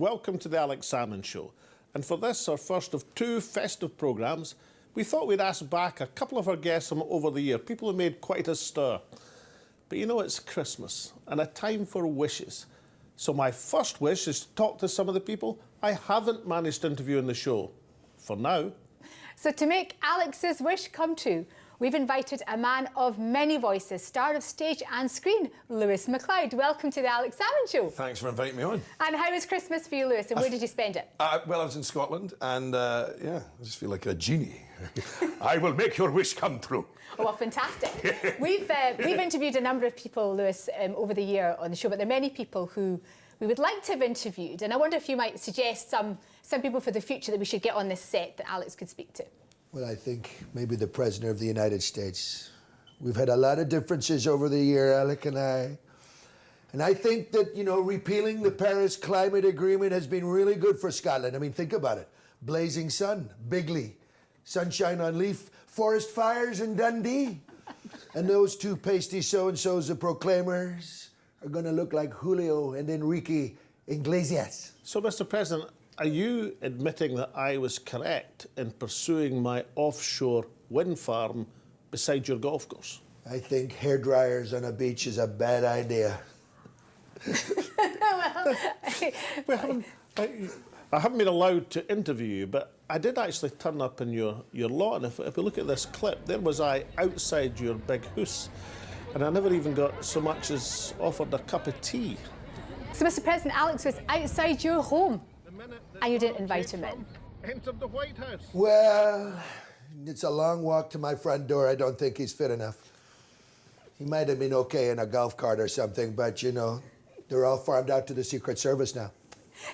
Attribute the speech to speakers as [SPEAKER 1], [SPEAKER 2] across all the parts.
[SPEAKER 1] welcome to the Alex Salmond Show. And for this, our first of two festive programmes, we thought we'd ask back a couple of our guests from over the year, people who made quite a stir. But you know, it's Christmas and a time for wishes. So my first wish is to talk to some of the people I haven't managed to interview in the show. For now.
[SPEAKER 2] So to make Alex's wish come true, we've invited a man of many voices, star of stage and screen, Lewis MacLeod. Welcome to the Alex Salmond Show.
[SPEAKER 3] Thanks for inviting me on.
[SPEAKER 2] And how was Christmas for you, Lewis, and where did you spend it?
[SPEAKER 3] Well, I was in Scotland, and yeah, I just feel like a genie. I will make your wish come true.
[SPEAKER 2] Oh, well, fantastic. We've interviewed a number of people, Lewis, over the year on the show, but there are many people who we would like to have interviewed, and I wonder if you might suggest some people for the future that we should get on this set that Alex could speak to.
[SPEAKER 4] Well, I think maybe the President of the United States. We've had a lot of differences over the year, Alec and I. And I think that, you know, repealing the Paris Climate Agreement has been really good for Scotland. I mean, think about it. Blazing sun, Bigley, sunshine on Leaf, forest fires in Dundee. And those two pasty so-and-sos, the Proclaimers, are going to look like Julio and Enrique Iglesias.
[SPEAKER 1] So, Mr. President, are you admitting that I was correct in pursuing my offshore wind farm beside your golf course?
[SPEAKER 4] I think hairdryers on a beach is a bad idea.
[SPEAKER 1] I haven't been allowed to interview you, but I did actually turn up in your lawn. If we look at this clip, there was I outside your big house, and I never even got so much as offered a cup of tea.
[SPEAKER 2] So, Mr. President, Alex was outside your home, and you didn't invite him in.
[SPEAKER 1] Entered the White House.
[SPEAKER 4] Well, it's a long walk to my front door. I don't think he's fit enough. He might have been okay in a golf cart or something, but, you know, they're all farmed out to the Secret Service now.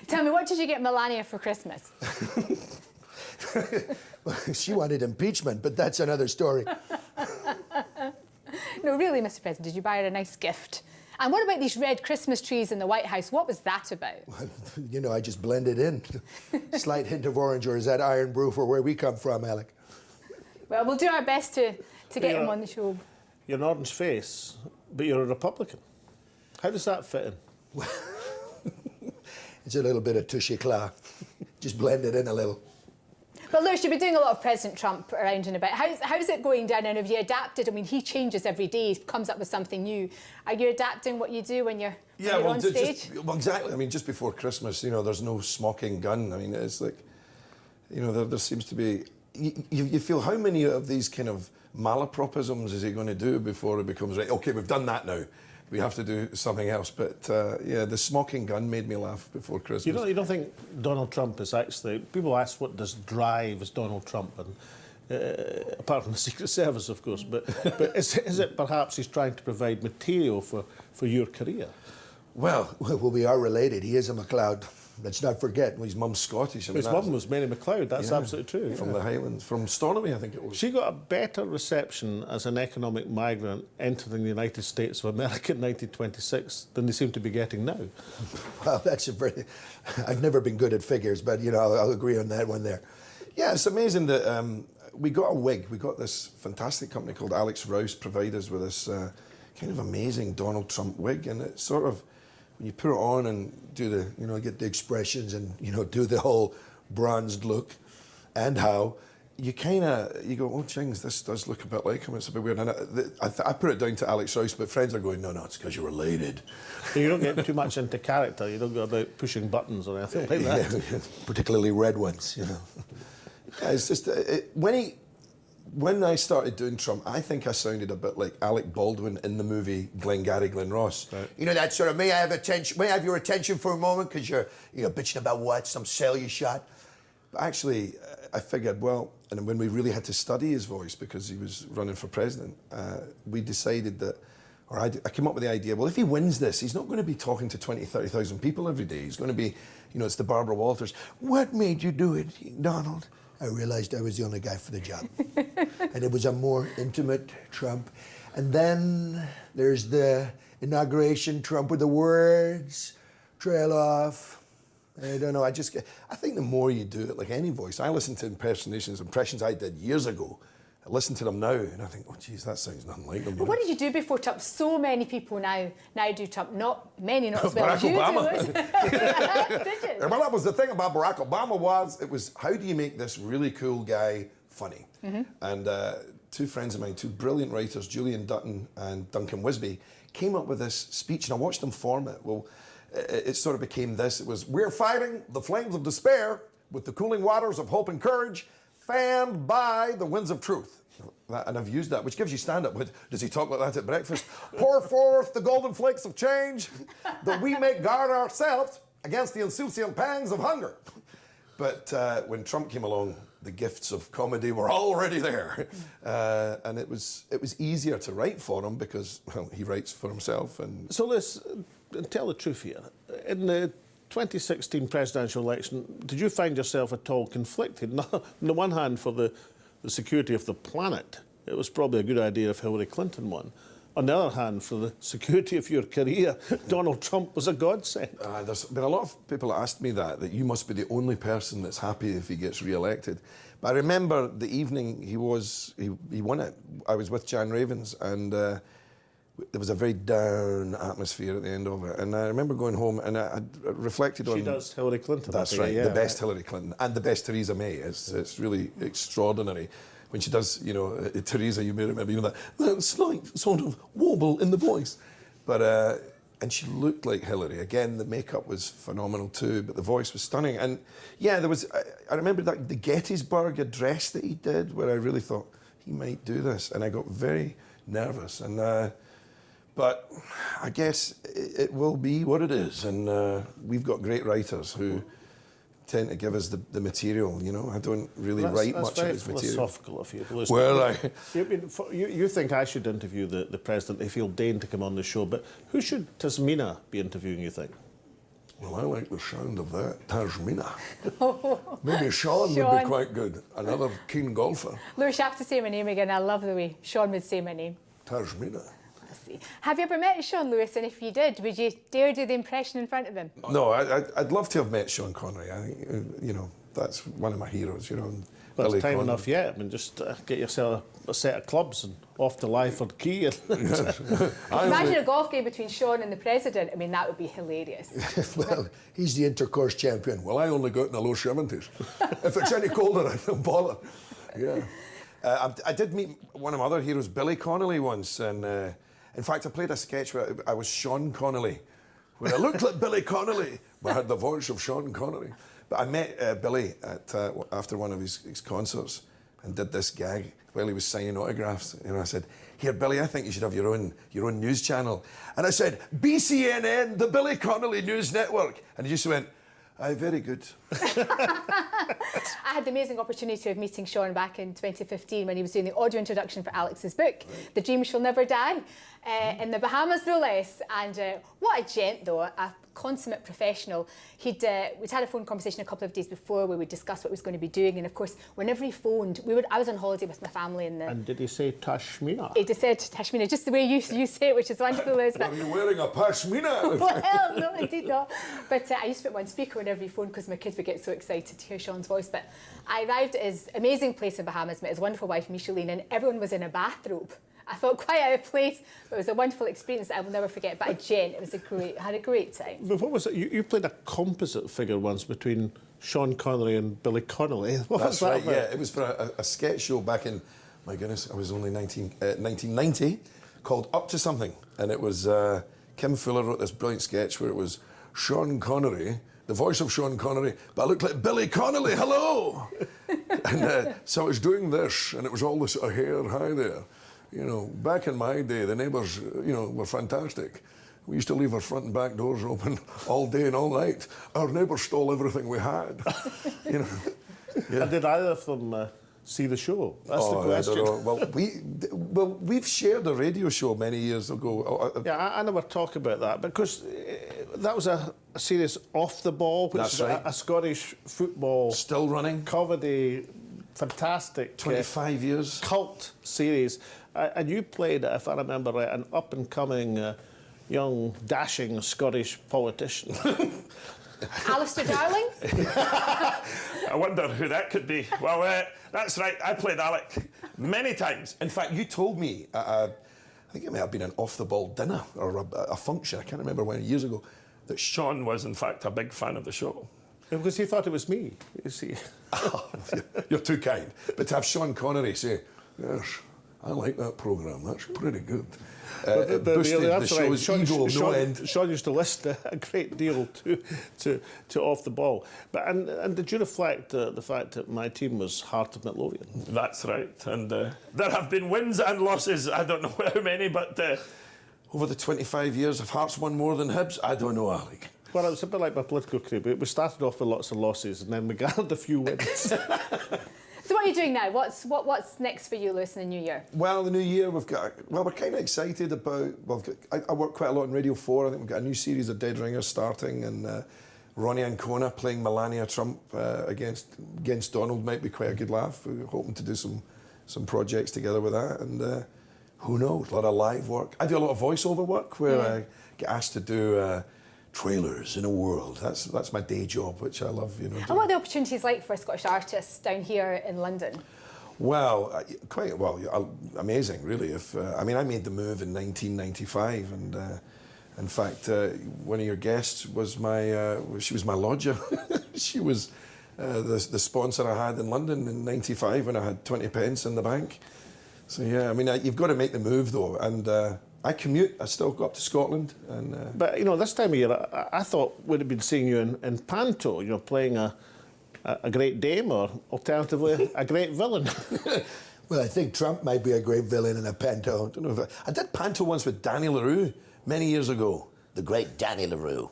[SPEAKER 2] Tell me, what did you get Melania for Christmas?
[SPEAKER 4] She wanted impeachment, but that's another story.
[SPEAKER 2] No, really, Mr. President, did you buy her a nice gift? And what about these red Christmas trees in the White House? What was that about?
[SPEAKER 4] You know, I just blended in. Slight hint of orange, or is that iron brew for where we come from, Alec? Well,
[SPEAKER 2] we'll do our best to get him on the show.
[SPEAKER 1] You're an orange face, but you're a Republican. How does that fit in?
[SPEAKER 4] It's a little bit of tushy claw. Just blend it in a little.
[SPEAKER 2] But Lewis, you've been doing a lot of President Trump around and about. How's it going down? And have you adapted? I mean, he changes every day, comes up with something new. Are you adapting what you do when you're on stage?
[SPEAKER 3] Well, exactly. I mean, just before Christmas, you know, there's no smoking gun. I mean, it's like, you know, there seems to be... You feel how many of these kind of malapropisms is he going to do before it becomes right? OK, we've done that now. We have to do something else. But, yeah, the smoking gun made me laugh before Christmas.
[SPEAKER 1] You don't think Donald Trump is actually... People ask what does drives Donald Trump, and apart from the Secret Service, of course, but is it perhaps he's trying to provide material for your career?
[SPEAKER 4] Well, we are related. He is a MacLeod. Let's not forget.
[SPEAKER 3] Well, his mum's Scottish.
[SPEAKER 1] His mum was Mary MacLeod, that's absolutely true.
[SPEAKER 3] From the Highlands, from Stornoway, I think it was.
[SPEAKER 1] She got a better reception as an economic migrant entering the United States of America in 1926 than they seem to be getting now.
[SPEAKER 4] Well, that's a pretty... I've never been good at figures, but, you know, I'll agree on that one there.
[SPEAKER 3] Yeah, it's amazing that we got a wig. We got this fantastic company called Alex Rouse provide us with this kind of amazing Donald Trump wig, and it's sort of... When you put it on and do the, you know, get the expressions and, you know, do the whole bronzed look and how, you kind of, you go, oh, chings, this does look a bit like him. It's a bit weird. And I put it down to Alex Rouse, but friends are going, no, it's because you're related.
[SPEAKER 1] So you don't get too much into character. You don't go about pushing buttons or anything like that.
[SPEAKER 4] Yeah, particularly red ones, you know.
[SPEAKER 3] Yeah, it's just, when I started doing Trump, I think I sounded a bit like Alec Baldwin in the movie Glengarry Glen Ross.
[SPEAKER 4] Right. You know, that sort of, may I have your attention for a moment, because you're, you know, bitching about what, some cell you shot?
[SPEAKER 3] But actually, I figured, well, and when we really had to study his voice because he was running for president, we decided that, or I came up with the idea, well, if he wins this, he's not going to be talking to 20, 30,000 people every day. He's going to be, you know, it's the Barbara Walters. What made you do it, Donald? I realized I was the only guy for the job. And it was a more intimate Trump. And then there's the inauguration Trump with the words, trail off. I don't know, I think the more you do it, like any voice, I listened to impressions I did years ago, listen to them now and I think, oh, geez, that sounds nothing like them.
[SPEAKER 2] But what did you do before Trump? So many people now do Trump. Not as well as you
[SPEAKER 3] Obama.
[SPEAKER 2] do. Did you?
[SPEAKER 3] Well, that was the thing about Barack Obama it was how do you make this really cool guy funny? And two friends of mine, two brilliant writers, Julian Dutton and Duncan Wisby, came up with this speech, and I watched them form it. Well, it sort of became this. It was, we're fighting the flames of despair with the cooling waters of hope and courage, fanned by the winds of truth. And I've used that, which gives you stand-up. Does he talk like that at breakfast? Pour forth the golden flakes of change, that we may guard ourselves against the insouciant pangs of hunger. But when Trump came along, the gifts of comedy were already there. And it was easier to write for him because, well, he writes for himself. And
[SPEAKER 1] So let's tell the truth here. In the 2016 presidential election, did you find yourself at all conflicted? On the one hand, for the security of the planet, it was probably a good idea if Hillary Clinton won. On the other hand, for the security of your career, Donald Trump was a godsend.
[SPEAKER 3] There's been a lot of people that asked me that you must be the only person that's happy if he gets re-elected. But I remember the evening he won it. I was with Jan Ravens, and there was a very down atmosphere at the end of it. And I remember going home and I reflected on...
[SPEAKER 1] She does Hillary Clinton.
[SPEAKER 3] That's right, the best Hillary Clinton and the best Theresa May. It's really extraordinary. When she does, Theresa, you may remember, that slight sort of wobble in the voice. But, and she looked like Hillary. Again, the makeup was phenomenal too, but the voice was stunning. And yeah, there was, I remember that the Gettysburg address that he did, where I really thought, he might do this. And I got very nervous. And, but I guess it will be what it is. And we've got great writers who tend to give us the material, I don't really write much of his material.
[SPEAKER 1] That's very philosophical of you.
[SPEAKER 3] Well,
[SPEAKER 1] you think I should interview the president if he'll deign to come on the show, but who should Tasmina be interviewing, you think?
[SPEAKER 3] Well, I like the sound of that, Tasmina. Maybe Sean would be quite good, another keen golfer.
[SPEAKER 2] Lewis, you have to say my name again. I love the way Sean would say my name.
[SPEAKER 3] Tasmina.
[SPEAKER 2] Have you ever met Sean, Lewis? And if you did, would you dare do the impression in front of him?
[SPEAKER 3] No, I'd love to have met Sean Connery. I think, that's one of my heroes, And
[SPEAKER 1] well, it's time enough yet. I mean, just get yourself a set of clubs and off to Lyford Key.
[SPEAKER 2] Imagine a golf game between Sean and the president. I mean, that would be hilarious.
[SPEAKER 4] Well, he's the intercourse champion.
[SPEAKER 3] Well, I only go in the low 70s. If it's any colder, I don't bother. Yeah. I did meet one of my other heroes, Billy Connolly, once, and in fact, I played a sketch where I was Sean Connolly, where I looked like Billy Connolly, but I had the voice of Sean Connery. But I met Billy after one of his concerts and did this gag while he was signing autographs. I said, "Here, Billy, I think you should have your own news channel." And I said, "BCNN, the Billy Connolly News Network." And he just went, "Aye, very good."
[SPEAKER 2] I had the amazing opportunity of meeting Sean back in 2015 when he was doing the audio introduction for Alex's book, The Dream Shall Never Die, in the Bahamas, no less. And what a gent, though, a consummate professional. We'd had a phone conversation a couple of days before where we discussed what he was going to be doing. And of course, whenever he phoned, I was on holiday with my family. And
[SPEAKER 1] did he say Tashmina?
[SPEAKER 2] He just said Tashmina, just the way you say it, which is wonderful, Liz.
[SPEAKER 3] Are you wearing a pashmina?
[SPEAKER 2] Well, no, indeed not. But I used to put him on speaker whenever he phoned because my kids would get so excited to hear Sean's voice. But I arrived at his amazing place in Bahamas, met his wonderful wife, Micheline, and everyone was in a bathrobe. I felt quite out of place, but it was a wonderful experience that I will never forget. But a gent, I had a great time.
[SPEAKER 1] But what was it? You played a composite figure once between Sean Connery and Billy Connolly. What was that
[SPEAKER 3] right,
[SPEAKER 1] about?
[SPEAKER 3] Yeah. It was for a sketch show back in, my goodness, I was only 1990, called Up to Something. And it was, Kim Fuller wrote this brilliant sketch where it was Sean Connery, the voice of Sean Connery, but I looked like Billy Connolly, hello! And so I was doing this, and it was all this hair high there. Back in my day, the neighbours, were fantastic. We used to leave our front and back doors open all day and all night. Our neighbours stole everything we had. Yeah.
[SPEAKER 1] And did either of them see the show? That's the question.
[SPEAKER 3] I don't know. Well, we've shared a radio show many years ago.
[SPEAKER 1] Yeah, I never talk about that because that was a series Off the Ball, which
[SPEAKER 3] That's
[SPEAKER 1] is
[SPEAKER 3] right.
[SPEAKER 1] a Scottish football
[SPEAKER 3] Still running.
[SPEAKER 1] comedy, fantastic
[SPEAKER 3] 25 years.
[SPEAKER 1] Cult series. And you played, if I remember right, an up-and-coming young, dashing Scottish politician.
[SPEAKER 2] Alistair Darling?
[SPEAKER 5] I wonder who that could be. Well, that's right. I played Alec many times.
[SPEAKER 3] In fact, you told me, I think it may have been an off-the-ball dinner or a function, I can't remember when, years ago, that
[SPEAKER 5] Sean was, in fact, a big fan of the show.
[SPEAKER 1] Because he thought it was me, you see.
[SPEAKER 3] You're too kind. But to have Sean Connery say, yes, I like that programme, that's pretty good. It boosted the show's ego no end.
[SPEAKER 1] Sean used to listen a great deal to Off the Ball. But and did you reflect the fact that my team was Heart of Midlothian?
[SPEAKER 5] That's right. And there have been wins and losses. I don't know how many, but...
[SPEAKER 3] Over the 25 years, have Hearts won more than Hibs? I don't know, Alec.
[SPEAKER 1] Well, it was a bit like my political career. We started off with lots of losses and then we gathered a few wins.
[SPEAKER 2] So what are you doing now? What's next for you, Lewis, in the new year?
[SPEAKER 3] Well, the new year, we're kind of excited about... I work quite a lot in Radio 4. I think we've got a new series of Dead Ringers starting, and Ronnie Ancona playing Melania Trump against Donald might be quite a good laugh. We're hoping to do some projects together with that, and who knows, a lot of live work. I do a lot of voiceover work where I get asked to do trailers in a world. That's my day job, which I love, you know.
[SPEAKER 2] And what are the opportunities like for Scottish artists down here in London?
[SPEAKER 3] Well, amazing, really. I mean, I made the move in 1995, and in fact, one of your guests was she was my lodger. She was the sponsor I had in London in '95 when I had 20 pence in the bank. So yeah, I mean, you've got to make the move though, and I commute. I still go up to Scotland, and.
[SPEAKER 1] But you know, this time of year, I thought we'd have been seeing you in Panto. You know, playing a great dame, or alternatively a great villain.
[SPEAKER 4] Well, I think Trump might be a great villain in a Panto.
[SPEAKER 3] I don't know if I did Panto once with Danny LaRue many years ago.
[SPEAKER 6] The great Danny LaRue.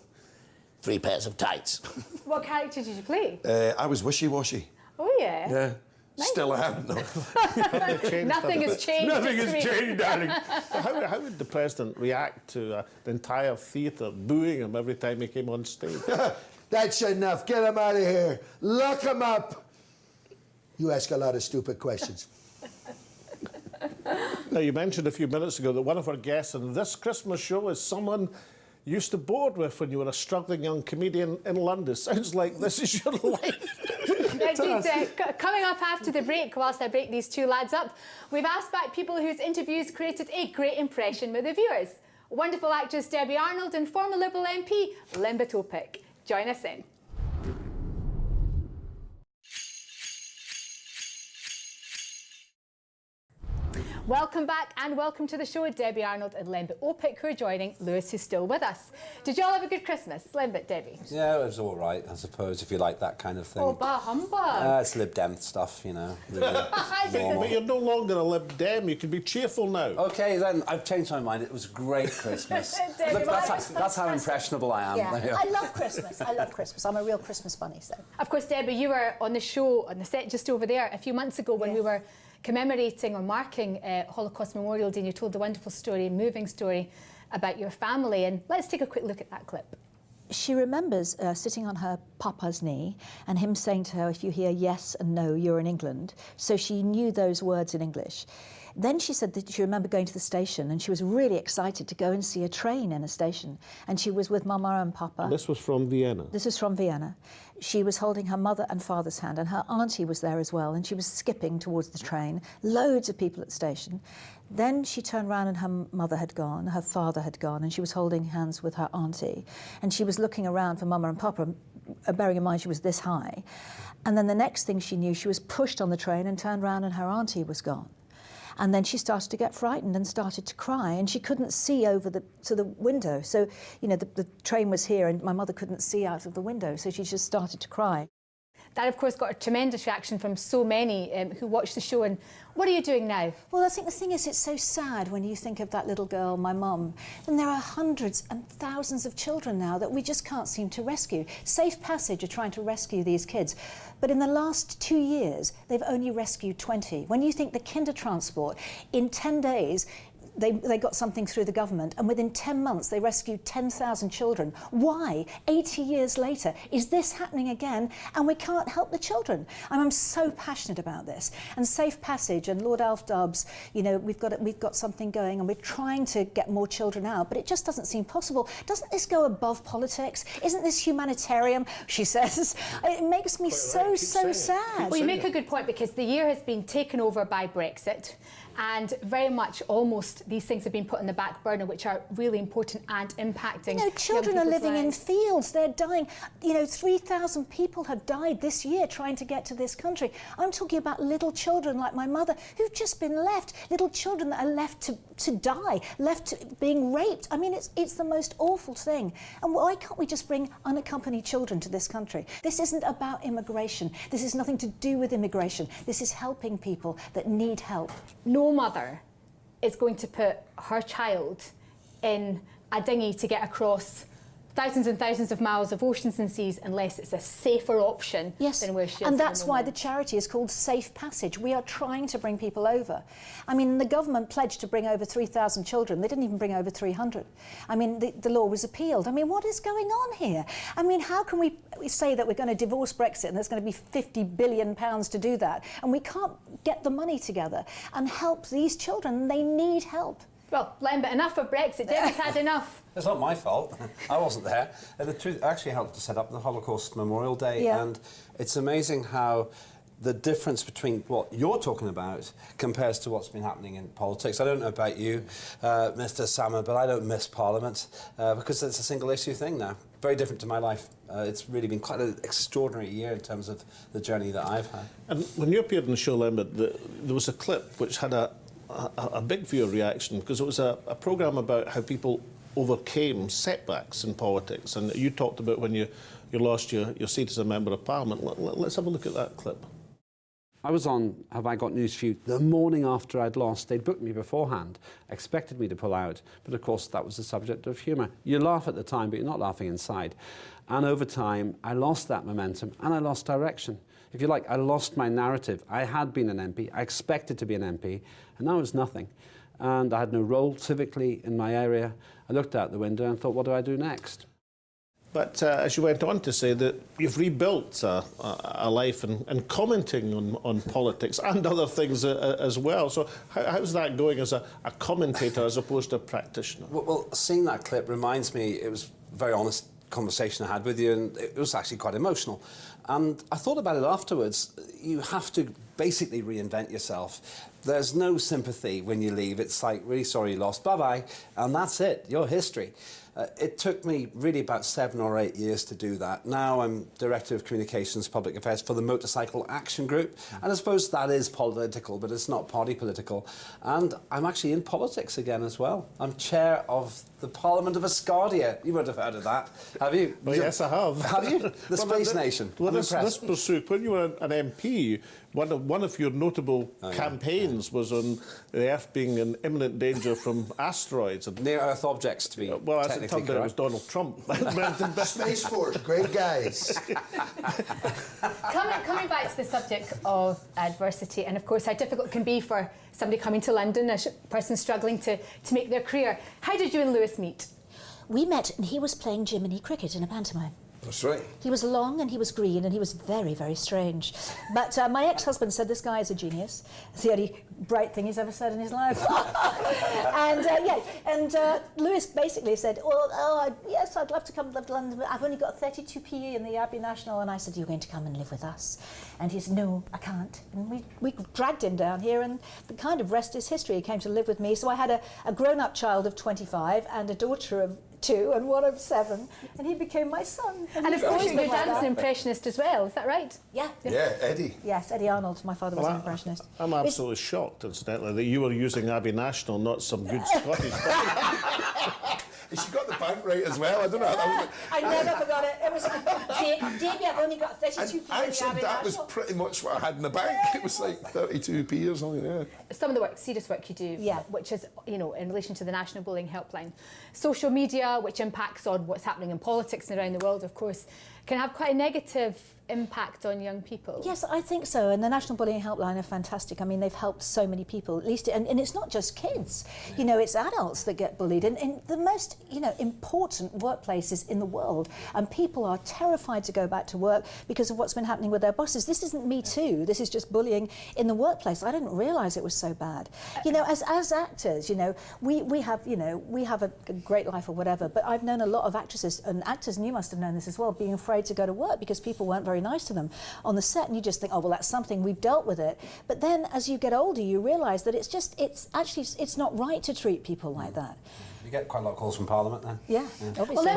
[SPEAKER 6] 3 pairs of tights.
[SPEAKER 2] What character did you play?
[SPEAKER 3] I was wishy-washy.
[SPEAKER 2] Oh, yeah.
[SPEAKER 3] Yeah.
[SPEAKER 2] Nice.
[SPEAKER 3] Still am, no.
[SPEAKER 2] Nothing has changed.
[SPEAKER 5] Nothing has changed, darling.
[SPEAKER 1] How would the president react to the entire theatre booing him every time he came on stage?
[SPEAKER 4] That's enough. Get him out of here. Lock him up. You ask a lot of stupid questions.
[SPEAKER 1] Now, you mentioned a few minutes ago that one of our guests on this Christmas show is someone you used to board with when you were a struggling young comedian in London. Sounds like this is your life.
[SPEAKER 2] Indeed, coming up after the break, whilst I break these two lads up, we've asked back people whose interviews created a great impression with the viewers. Wonderful actress Debbie Arnold and former Liberal MP Lembit Opik. Join us in. Welcome back and welcome to the show. Debbie Arnold and Lembit Opik, who are joining Lewis, who's still with us. Did you all have a good Christmas? Lembit, Debbie?
[SPEAKER 7] Yeah, it was all right, I suppose, if you like that kind of thing.
[SPEAKER 2] Oh, bah humbug.
[SPEAKER 7] It's Lib Dem stuff, you know. Really
[SPEAKER 1] But you're no longer a Lib Dem. You can be cheerful now.
[SPEAKER 7] OK, then, I've changed my mind. It was a great Christmas.
[SPEAKER 2] Debbie,
[SPEAKER 7] Look, that's how impressionable I am.
[SPEAKER 8] Yeah, I love Christmas. I love Christmas. I'm a real Christmas bunny, so.
[SPEAKER 2] Of course, Debbie, you were on the show, on the set just over there, a few months ago when we were commemorating or marking Holocaust Memorial Day, and you told the wonderful story, moving story about your family. And let's take a quick look at that clip.
[SPEAKER 8] She remembers sitting on her papa's knee and him saying to her, if you hear yes and no, you're in England. So she knew those words in English. Then she said that she remembered going to the station and she was really excited to go and see a train in a station. And she was with Mama and Papa.
[SPEAKER 1] And this was from Vienna.
[SPEAKER 8] This was from Vienna. She was holding her mother and father's hand, and her auntie was there as well, and she was skipping towards the train. Loads of people at the station. Then she turned around and her mother had gone, her father had gone, and she was holding hands with her auntie. And she was looking around for Mama and Papa, bearing in mind she was this high. And then the next thing she knew, she was pushed on the train and turned around and her auntie was gone. And then she started to get frightened and started to cry, and she couldn't see over to the window. So, you know, the train was here and my mother couldn't see out of the window, so she just started to cry.
[SPEAKER 2] That, of course, got a tremendous reaction from so many who watched the show. And what are you doing now?
[SPEAKER 8] Well, I think the thing is, it's so sad when you think of that little girl, my mum. And there are hundreds and thousands of children now that we just can't seem to rescue. Safe Passage are trying to rescue these kids. But in the last 2 years, they've only rescued 20. When you think the Kindertransport, in 10 days, they got something through the government, and within 10 months they rescued 10,000 children. Why? 80 years later, is this happening again? And we can't help the children. I'm so passionate about this. And Safe Passage and Lord Alf Dubs, you know, we've got something going, and we're trying to get more children out, but it just doesn't seem possible. Doesn't this go above politics? Isn't this humanitarian? She says. It makes me so sad.
[SPEAKER 2] Well, you make a good point, because the year has been taken over by Brexit, and very much almost these things have been put on the back burner, which are really important and impacting.
[SPEAKER 8] You know, children are living in fields, they're dying. You know, 3,000 people have died this year trying to get to this country. I'm talking about little children like my mother who've just been left, little children that are left to die, being raped. I mean, it's the most awful thing. And why can't we just bring unaccompanied children to this country? This isn't about immigration. This is nothing to do with immigration. This is helping people that need help.
[SPEAKER 2] No mother is going to put her child in a dinghy to get across thousands and thousands of miles of oceans and seas unless it's a safer option than where she is.
[SPEAKER 8] And that's why the charity is called Safe Passage. We are trying to bring people over. I mean, the government pledged to bring over 3,000 children. They didn't even bring over 300. I mean, the law was appealed. I mean, what is going on here? I mean, how can we say that we're going to divorce Brexit and there's going to be £50 billion to do that, and we can't get the money together and help these children? They need help.
[SPEAKER 2] Well, Lambert, enough of Brexit. Debbie's had enough.
[SPEAKER 7] It's not my fault. I wasn't there. The truth, I actually helped to set up the Holocaust Memorial Day, and it's amazing how the difference between what you're talking about compares to what's been happening in politics. I don't know about you, Mr. Salmond, but I don't miss Parliament because it's a single issue thing now. Very different to my life. It's really been quite an extraordinary year in terms of the journey that I've had.
[SPEAKER 1] And when you appeared on the show, Lambert, there was a clip which had a big viewer reaction, because it was a programme about how people overcame setbacks in politics, and you talked about when you lost your seat as a Member of Parliament. Let's have a look at that clip.
[SPEAKER 9] I was on Have I Got News For You the morning after I'd lost. They'd booked me beforehand, expected me to pull out, but of course that was the subject of humour. You laugh at the time, but you're not laughing inside. And over time, I lost that momentum and I lost direction. If you like, I lost my narrative. I had been an MP, I expected to be an MP, and now it was nothing. And I had no role civically in my area. I looked out the window and thought, what do I do next?
[SPEAKER 1] But as you went on to say that you've rebuilt a life and commenting on politics and other things as well. So how's that going as a commentator as opposed to a practitioner?
[SPEAKER 7] Well, seeing that clip reminds me, it was a very honest conversation I had with you, and it was actually quite emotional. And I thought about it afterwards. You have to basically reinvent yourself. There's no sympathy when you leave. It's like, really sorry you lost, bye-bye, and that's it, your history. It took me really about 7 or 8 years to do that. Now I'm Director of Communications Public Affairs for the Motorcycle Action Group, and I suppose that is political, but it's not party political. And I'm actually in politics again as well. I'm chair of the Parliament of Ascardia. You would have heard of that, have you?
[SPEAKER 1] Well, yes, I have.
[SPEAKER 7] Have you? The Space Nation.
[SPEAKER 1] Well,
[SPEAKER 7] I'm
[SPEAKER 1] this pursuit, when you were an MP, one of your notable campaigns was on the Earth being in imminent danger from asteroids. And
[SPEAKER 7] near-Earth objects, to be
[SPEAKER 1] well, as it turned out, it was Donald Trump.
[SPEAKER 4] Space Force, great guys.
[SPEAKER 2] Coming back to the subject of adversity, and of course how difficult it can be for somebody coming to London, a person struggling to make their career. How did you and Lewis meet?
[SPEAKER 8] We met and he was playing Jiminy Cricket in a pantomime.
[SPEAKER 3] That's right.
[SPEAKER 8] He was long and he was green and he was very, very strange. But my ex-husband said this guy is a genius. It's the only bright thing he's ever said in his life. And Lewis basically said, well, yes, I'd love to come live to London, but I've only got 32 PE in the Abbey National. And I said, you're going to come and live with us? And he said, no, I can't. And we dragged him down here, and the kind of rest is history. He came to live with me. So I had a grown-up child of 25 and a daughter of 2 and one of 7, and he became my son.
[SPEAKER 2] And of course, your dad's an impressionist as well, is that right?
[SPEAKER 8] Yeah.
[SPEAKER 3] Yeah, Eddie.
[SPEAKER 8] Yes, Eddie Arnold. My father was an impressionist.
[SPEAKER 1] I'm absolutely shocked, incidentally, that you were using Abbey National, not some good Scottish.
[SPEAKER 3] She got the bank right as well. I don't know.
[SPEAKER 8] I never forgot it. It was Davey, I've only got 32p.
[SPEAKER 3] Actually, that was pretty much what I had in the bank. It was like 32p or something. Yeah.
[SPEAKER 2] Some of the serious work you do, which is, in relation to the National Bullying Helpline. Social media, which impacts on what's happening in politics and around the world, of course, can have quite a negative impact on young people.
[SPEAKER 8] Yes, I think so. And the National Bullying Helpline are fantastic. I mean, they've helped so many people, at least, and it's not just kids. You know, it's adults that get bullied in the most, you know, important workplaces in the world. And people are terrified to go back to work because of what's been happening with their bosses. This isn't Me Too. This is just bullying in the workplace. I didn't realise it was so bad. You know, as actors, you know, we have a great life or whatever, but I've known a lot of actresses and actors, and you must have known this as well, being afraid to go to work because people weren't very nice to them on the set, and you just think, oh well, that's something, we've dealt with it. But then as you get older, you realise that it's not right to treat people like that.
[SPEAKER 7] You get quite a lot of calls from Parliament then.
[SPEAKER 8] Yeah, obviously.
[SPEAKER 2] Well,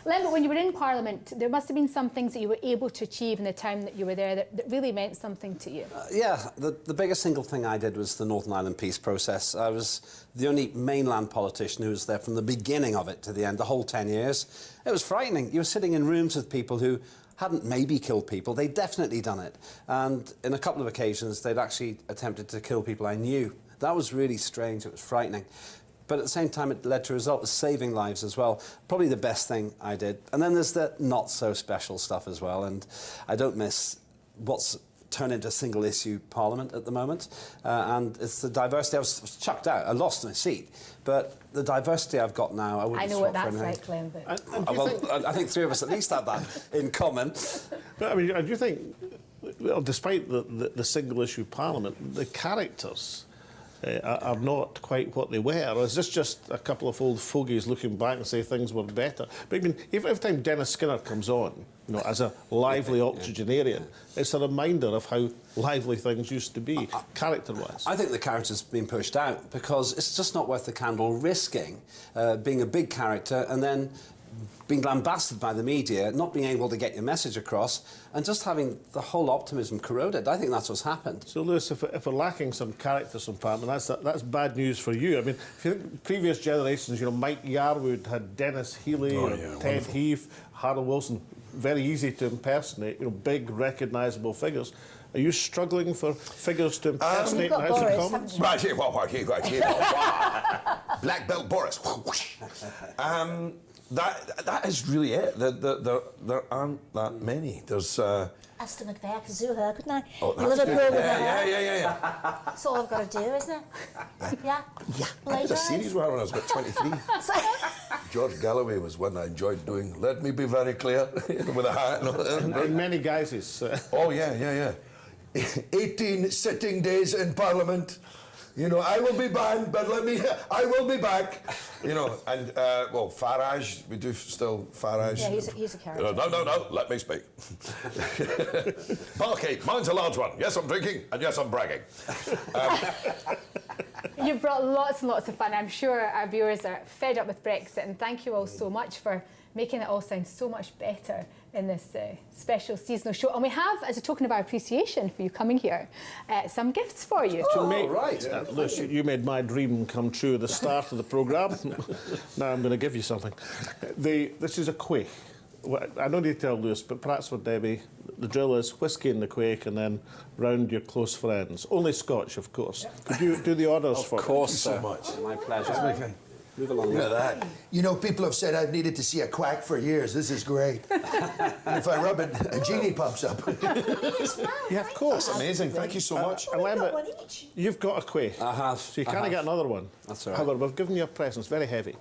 [SPEAKER 2] Len, when you were in Parliament, there must have been some things that you were able to achieve in the time that you were there that really meant something to you.
[SPEAKER 7] Yeah, the biggest single thing I did was the Northern Ireland peace process. I was the only mainland politician who was there from the beginning of it to the end, the whole 10 years. It was frightening. You were sitting in rooms with people who hadn't maybe killed people, they'd definitely done it. And in a couple of occasions, they'd actually attempted to kill people I knew. That was really strange, it was frightening. But at the same time, it led to a result of saving lives as well. Probably the best thing I did. And then there's the not-so-special stuff as well, and I don't miss what's turned into a single-issue parliament at the moment. And it's the diversity. I was chucked out. I lost my seat. But the diversity I've got now, I wouldn't
[SPEAKER 2] I know
[SPEAKER 7] swap
[SPEAKER 2] what
[SPEAKER 7] for
[SPEAKER 2] that's
[SPEAKER 7] anything.
[SPEAKER 2] like, Glenn.
[SPEAKER 7] Well, I think three of us at least have that in common.
[SPEAKER 1] But I mean, do you think, well, despite the single-issue parliament, the characters are not quite what they were? Or is this just a couple of old fogies looking back and say things were better? But I mean, every time Dennis Skinner comes on, you know, as a lively octogenarian, it's a reminder of how lively things used to be, character-wise.
[SPEAKER 7] I think the character's been pushed out because it's just not worth the candle risking being a big character and then being lambasted by the media, not being able to get your message across, and just having the whole optimism corroded. I think that's what's happened.
[SPEAKER 1] So, Lewis, if we're lacking some characters from Parliament, that's bad news for you. I mean, if you think previous generations, you know, Mike Yarwood had Dennis Healy, Ted Heath, Harold Wilson, very easy to impersonate, you know, big, recognisable figures. Are you struggling for figures to impersonate in the House of Commons?
[SPEAKER 3] Black belt Boris. That is really it. There aren't that many. There's.
[SPEAKER 8] Aston McVeigh, I could do her, couldn't I?
[SPEAKER 3] Oh,
[SPEAKER 8] Liverpool with her.
[SPEAKER 3] Yeah.
[SPEAKER 8] That's all I've got to do, isn't it? Yeah.
[SPEAKER 3] I did a series where I was about 23. George Galloway was one I enjoyed doing. Let me be very clear, with a hat.
[SPEAKER 1] In many guises.
[SPEAKER 3] Oh, yeah.
[SPEAKER 4] 18 sitting days in Parliament. You know, I will be banned, but I will be back.
[SPEAKER 3] You know, and, well, Farage, we do still Farage.
[SPEAKER 8] Yeah, he's a character.
[SPEAKER 3] No, let me speak. Parky, mine's a large one. Yes, I'm drinking, and yes, I'm bragging.
[SPEAKER 2] You've brought lots and lots of fun. I'm sure our viewers are fed up with Brexit, and thank you all so much for making it all sound so much better in this special seasonal show. And we have, as a token of our appreciation for you coming here, some gifts for you.
[SPEAKER 1] Right. Lewis, you made my dream come true at the start of the programme. Now I'm going to give you something. This is a quaich. I don't need to tell Lewis, but perhaps for Debbie, the drill is whiskey in the quaich and then round your close friends. Only Scotch, of course. Could you do the honours for me?
[SPEAKER 7] Of course,
[SPEAKER 3] so much.
[SPEAKER 7] My pleasure. Move along.
[SPEAKER 3] Look at that.
[SPEAKER 4] You know, people have said I've needed to see a quack for years. This is great. And if I rub it, a genie pops up.
[SPEAKER 1] Yeah, of course.
[SPEAKER 3] That's amazing. Thank you so much.
[SPEAKER 1] And Lambert, you've got a quaich.
[SPEAKER 7] I have.
[SPEAKER 1] So you can't get another one.
[SPEAKER 7] That's all right.
[SPEAKER 1] However, we've given you a present. It's very heavy.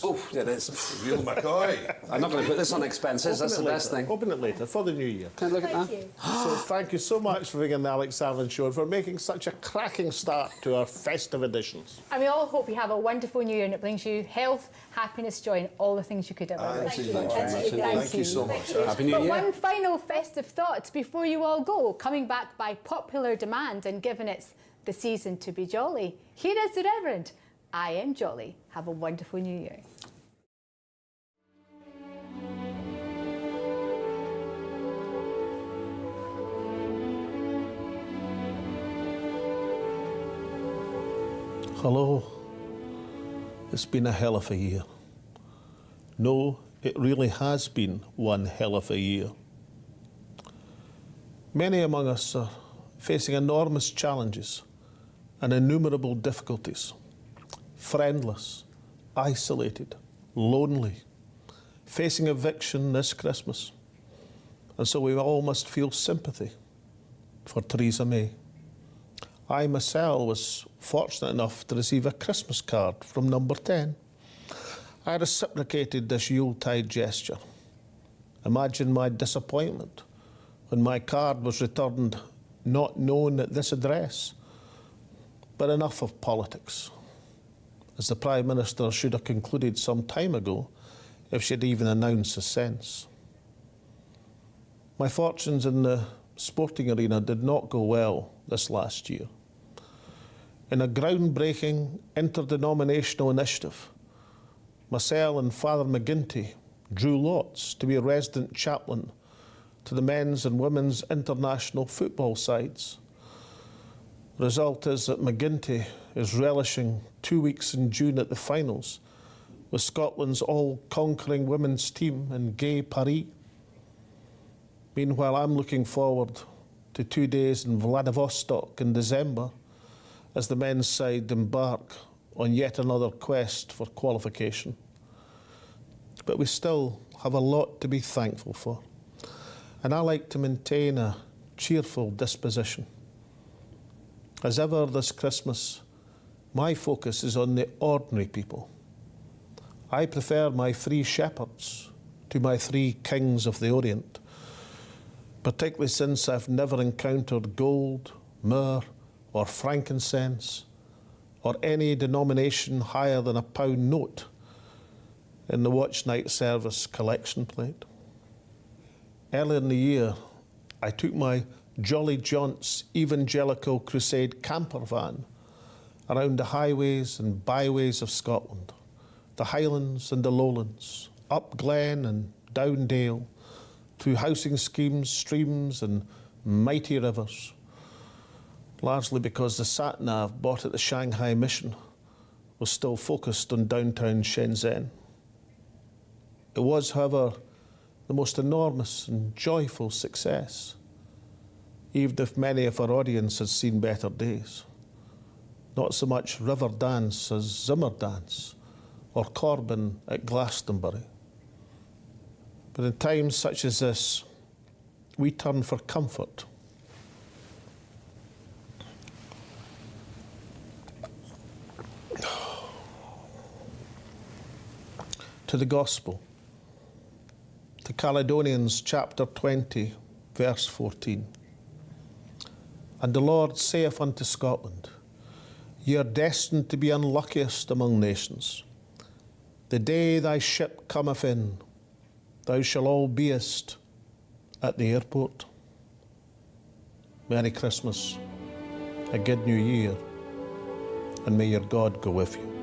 [SPEAKER 7] Oh, it is.
[SPEAKER 3] Real McCoy.
[SPEAKER 7] I'm not going to put this on expenses. That's the best thing.
[SPEAKER 1] Open it later for the new year.
[SPEAKER 7] Can I look at that?
[SPEAKER 1] So thank you so much for being on the Alex Salmond Show and for making such a cracking start to our festive editions.
[SPEAKER 2] And we all hope you have a wonderful new year and it brings you health, happiness, joy, and all the things you could ever wish.
[SPEAKER 3] Thank you so much.
[SPEAKER 7] Happy New
[SPEAKER 2] But
[SPEAKER 7] Year.
[SPEAKER 2] one final festive thought before you all go, coming back by popular demand and given it's the season to be jolly. Here is the Reverend. I am jolly. Have a wonderful new year.
[SPEAKER 1] Hello. It's been a hell of a year. No, it really has been one hell of a year. Many among us are facing enormous challenges and innumerable difficulties. Friendless, isolated, lonely, facing eviction this Christmas. And so we all must feel sympathy for Theresa May. I myself was fortunate enough to receive a Christmas card from Number 10. I reciprocated this Yuletide gesture. Imagine my disappointment when my card was returned not known at this address. But enough of politics, as the Prime Minister should have concluded some time ago if she'd even announced a sense. My fortunes in the sporting arena did not go well this last year. In a groundbreaking interdenominational initiative, myself and Father McGuinty drew lots to be a resident chaplain to the men's and women's international football sides. The result is that McGuinty is relishing 2 weeks in June at the finals with Scotland's all-conquering women's team in Gay Paris. Meanwhile, I'm looking forward to 2 days in Vladivostok in December as the men's side embark on yet another quest for qualification. But we still have a lot to be thankful for. And I like to maintain a cheerful disposition. As ever this Christmas, my focus is on the ordinary people. I prefer my 3 shepherds to my 3 kings of the Orient, particularly since I've never encountered gold, myrrh, or frankincense, or any denomination higher than a pound note in the watch night service collection plate. Earlier in the year, I took my Jolly Jaunts Evangelical Crusade camper van around the highways and byways of Scotland, the Highlands and the Lowlands, up Glen and down Dale, through housing schemes, streams and mighty rivers, largely because the sat-nav bought at the Shanghai Mission was still focused on downtown Shenzhen. It was, however, the most enormous and joyful success, even if many of our audience had seen better days. Not so much river dance as Zimmer dance or Corbin at Glastonbury. But in times such as this, we turn for comfort to the Gospel, to Caledonians chapter 20, verse 14. And the Lord saith unto Scotland, Ye are destined to be unluckiest among nations. The day thy ship cometh in, thou shalt all beest at the airport. Merry Christmas, a good new year, and may your God go with you.